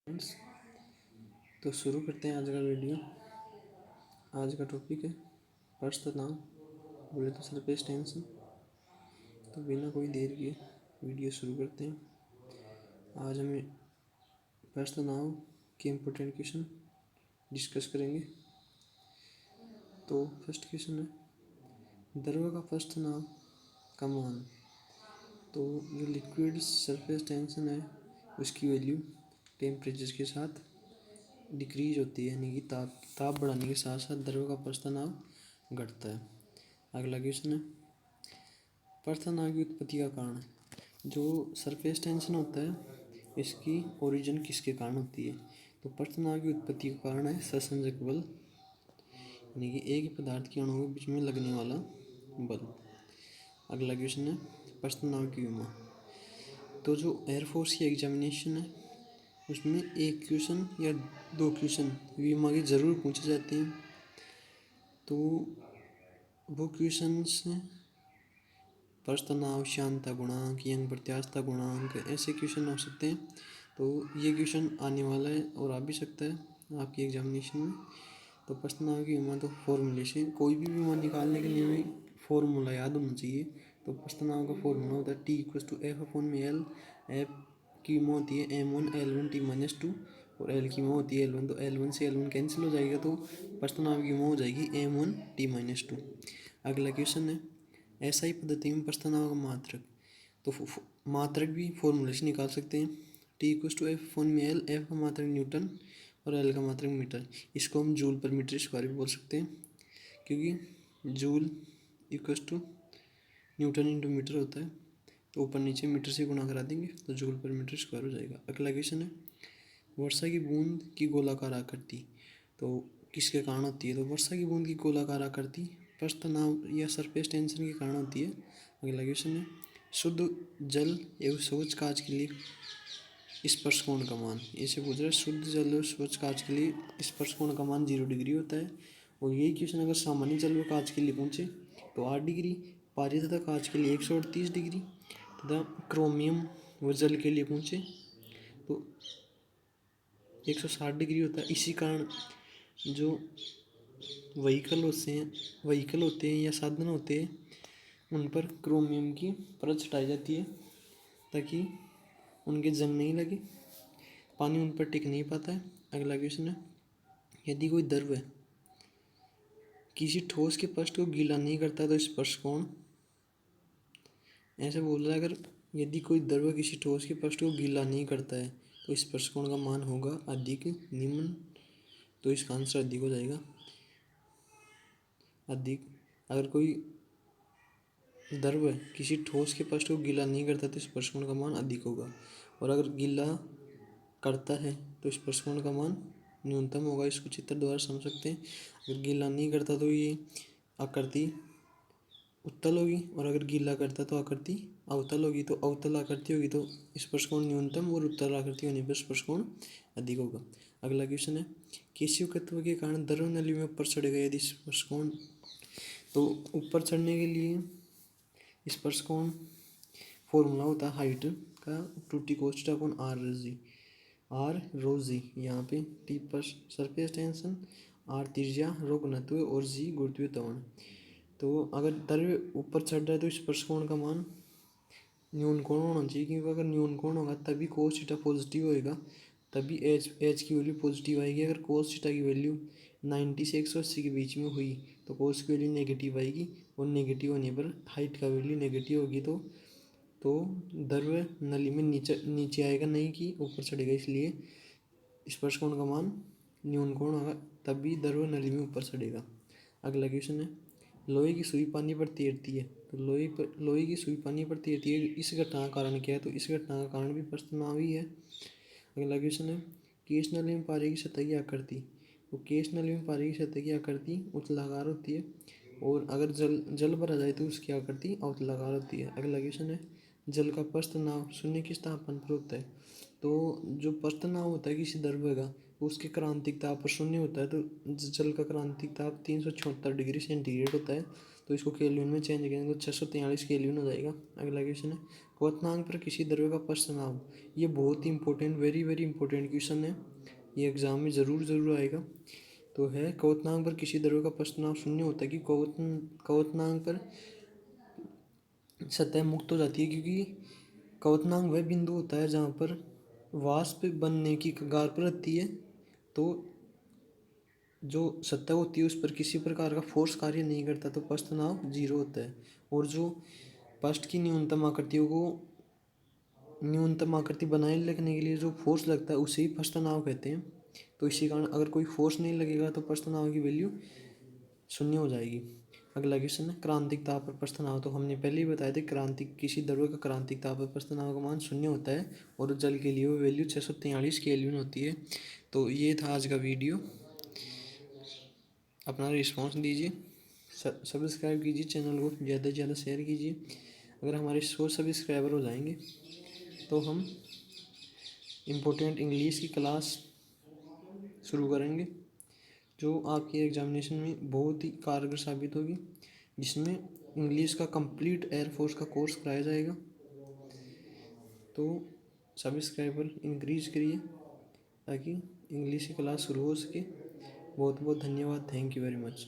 Friends, तो शुरू करते हैं आज का वीडियो। आज का टॉपिक है पर्स तनाव, बोले तो सरफेस टेंशन। तो बिना कोई देर किए वीडियो शुरू करते हैं। आज हमें पर्स तनाव के इम्पोर्टेंट क्वेश्चन डिस्कस करेंगे। तो फर्स्ट क्वेश्चन है द्रव का पर्स तनाव का मान। तो जो लिक्विड सरफेस टेंशन है उसकी वैल्यू टेम्परेचर के साथ डिक्रीज होती है, यानी कि ताप बढ़ाने के साथ साथ द्रव का पर्स तनाव घटता है। अगला क्वेश्चन है पर्स तनाव की उत्पत्ति का कारण। जो सरफेस टेंशन होता है इसकी ओरिजिन किसके कारण होती है। तो पर्स तनाव की उत्पत्ति का कारण है सहसंजक बल, यानी कि एक ही पदार्थ के अणुओं के बीच में लगने वाला बल। अगला क्वेश्चन है पर्स तनाव की विमा। तो जो एयरफोर्स की एग्जामिनेशन है उसमें एक क्वेश्चन या दो क्वेश्चन विमा के ज़रूर पूछे जाते हैं। तो वो क्वेश्चंस हैं पर्स तनाव, श्यानता गुणांक, यंग प्रत्यास्थता गुणांक, ऐसे क्वेश्चन हो सकते हैं। तो ये क्वेश्चन आने वाला है और आ भी सकता है आपकी एग्जामिनेशन में। तो पर्स तनाव की विमा तो फॉर्मूले से कोई भी विमा निकालने के लिए हमें फॉर्मूला याद होना चाहिए। तो पर्स तनाव का फॉर्मूला होता है T=F/L। एफ की विमा होती है M1L1T-2 और एल की विमा होती है L1। तो L1 से L1 कैंसिल हो जाएगा, तो पर्स तनाव की विमा हो जाएगी M1T-2। अगला क्वेश्चन है ऐसा ही पद्धति में पर्स तनाव का मात्रक। तो मात्रक भी फॉर्मूले से निकाल सकते हैं। T=F/L। एफ का मात्रक न्यूटन और एल का मात्रक मीटर। इसको हम जूल पर मीटर स्क्वायर भी बोल सकते हैं, क्योंकि joule equals to newton into metre होता है। तो ऊपर नीचे मीटर से गुणा करा देंगे तो जूल पर मीटर स्क्वायर हो जाएगा। अगला क्वेश्चन है वर्षा की बूंद की गोलाकार आकृति तो किसके कारण होती है। तो वर्षा की बूंद की गोलाकार आकृति पर्स तनाव या सरफेस टेंशन के कारण होती है। अगला क्वेश्चन है शुद्ध जल एवं स्वच्छ कांच के लिए स्पर्श कोण का मान। इसे पूछ रहा है शुद्ध जल और स्वच्छ कांच के लिए स्पर्श कोण का मान 0 डिग्री होता है। और यही क्वेश्चन अगर सामान्य जल व कांच के लिए पूछे तो 8 डिग्री, पानी तथा कांच के लिए 138 डिग्री, तथा क्रोमियम व जल के लिए पूछे तो 160 डिग्री होता है। इसी कारण जो व्हीकल होते हैं या साधन होते हैं उन पर क्रोमियम की परत हटाई जाती है ताकि उनके जंग नहीं लगे, पानी उन पर टिक नहीं पाता है। अगला क्वेश्चन है यदि कोई द्रव किसी ठोस के पृष्ठ को गीला नहीं करता तो स्पर्श कोण। ऐसे बोल रहा है अगर यदि कोई द्रव किसी ठोस के पृष्ठ को गीला नहीं करता है तो स्पर्श कोण का मान होगा अधिक, निम्न। तो इसका आंसर अधिक हो जाएगा, अधिक। अगर कोई द्रव किसी ठोस के पृष्ठ को गीला नहीं करता तो स्पर्श कोण का मान अधिक होगा, और अगर गीला करता है तो स्पर्श कोण का मान न्यूनतम होगा। इसको चित्र द्वारा समझ सकते हैं। अगर गीला नहीं करता तो ये आकृति उत्तल होगी, और अगर गीला करता तो आकृति अवतल होगी। तो अवतल आकृति होगी तो स्पर्श कोण न्यूनतम, और उत्तल आकृति होने पर स्पर्श कोण अधिक होगा। अगला क्वेश्चन है केशिव तत्व के कारण द्रव नली में ऊपर चढ़ेगा यदि स्पर्श कोण। तो ऊपर चढ़ने के लिए स्पर्श कोण फॉर्मूला होता है हाइट का 2T cos आर रो जी। यहाँ पे टी पर सरफेस टेंशन, आर त्रिज्या, रो घनत्व और जी गुरुत्वीय त्वरण। तो अगर द्रव ऊपर चढ़ रहा है तो स्पर्श कोण का मान न्यून कोण होना चाहिए, क्योंकि अगर न्यून कोण होगा तभी कोस थीटा पॉजिटिव होएगा, तभी एच की वैल्यू पॉजिटिव आएगी। अगर कोस थीटा की वैल्यू 90 से 180 के बीच में हुई तो कोस की वैल्यू नेगेटिव आएगी, और नेगेटिव होने पर हाइट का वैल्यू नेगेटिव होगी। तो द्रव नली में नीचे आएगा, नहीं कि ऊपर चढ़ेगा। इसलिए स्पर्श कोण का मान न्यून कोण होगा, तभी द्रव नली में ऊपर चढ़ेगा। अगला क्वेश्चन है लोहे की सुई पानी पर तैरती है। तो लोहे की सुई पानी पर तैरती है, इस घटना का कारण क्या है। तो इस घटना का कारण भी पर्स तनाव ही है। अगला क्वेश्चन है केश नली में पारे की सतह की आकृति। तो केश नली में पारे की सतह की आकृति उत्तलाकार होती है, और अगर जल भरा जाए तो उसकी आकृति अवतलाकार होती है। अगला क्वेश्चन है जल का पर्स तनाव शून्य के तापमान पर होता है। तो जो पर्स तनाव होता है किसी द्रव्य का उसके क्रांतिक ताप पर शून्य होता है। तो जल का क्रांतिक ताप 376 डिग्री सेंटीग्रेड होता है। तो इसको केल्विन में चेंज करेंगे तो 643 केल्विन हो जाएगा। अगला क्वेश्चन है, क्वथनांक पर किसी द्रव्य का प्रश्नाव। ये बहुत ही important, very very important question है, ये एग्जाम में ज़रूर आएगा। तो है, क्वथनांक पर किसी द्रव्य का प्रश्नाव शून्य होता है कि क्वथनांक पर सतह मुक्त हो जाती है, क्योंकि क्वथनांक वह बिंदु होता है जहाँ पर वाष्प बनने की कगार पर रहती है, तो जो सतह होती है उस पर किसी प्रकार का फोर्स कार्य नहीं करता, तो पृष्ठ तनाव 0 होता है। और जो पृष्ठ की न्यूनतम आकृति बनाए रखने के लिए जो फोर्स लगता है उसे ही पृष्ठ तनाव कहते हैं। तो इसी कारण अगर कोई फोर्स नहीं लगेगा तो पृष्ठ तनाव की वैल्यू शून्य हो जाएगी। अगला क्वेश्चन है, क्रांतिक ताप पर पृष्ठ तनाव। तो हमने पहले ही बताया था, किसी द्रव्य का क्रांतिक ताप पर पृष्ठ तनाव का मान शून्य होता है, और जल के लिए वो वैल्यू 643 केल्विन होती है। तो ये था आज का वीडियो, अपना रिस्पॉन्स दीजिए, सब्सक्राइब कीजिए चैनल को, ज़्यादा से ज़्यादा शेयर कीजिए। अगर हमारे 100 सब्सक्राइबर हो जाएंगे तो हम इम्पोर्टेंट इंग्लिश की क्लास शुरू करेंगे, जो आपके एग्जामिनेशन में बहुत ही कारगर साबित होगी, जिसमें इंग्लिश का कंप्लीट एयरफोर्स का कोर्स कराया जाएगा। तो सब्सक्राइबर इंक्रीज करिए ताकि इंग्लिश की क्लास शुरू हो सके। बहुत बहुत धन्यवाद, थैंक यू वेरी मच।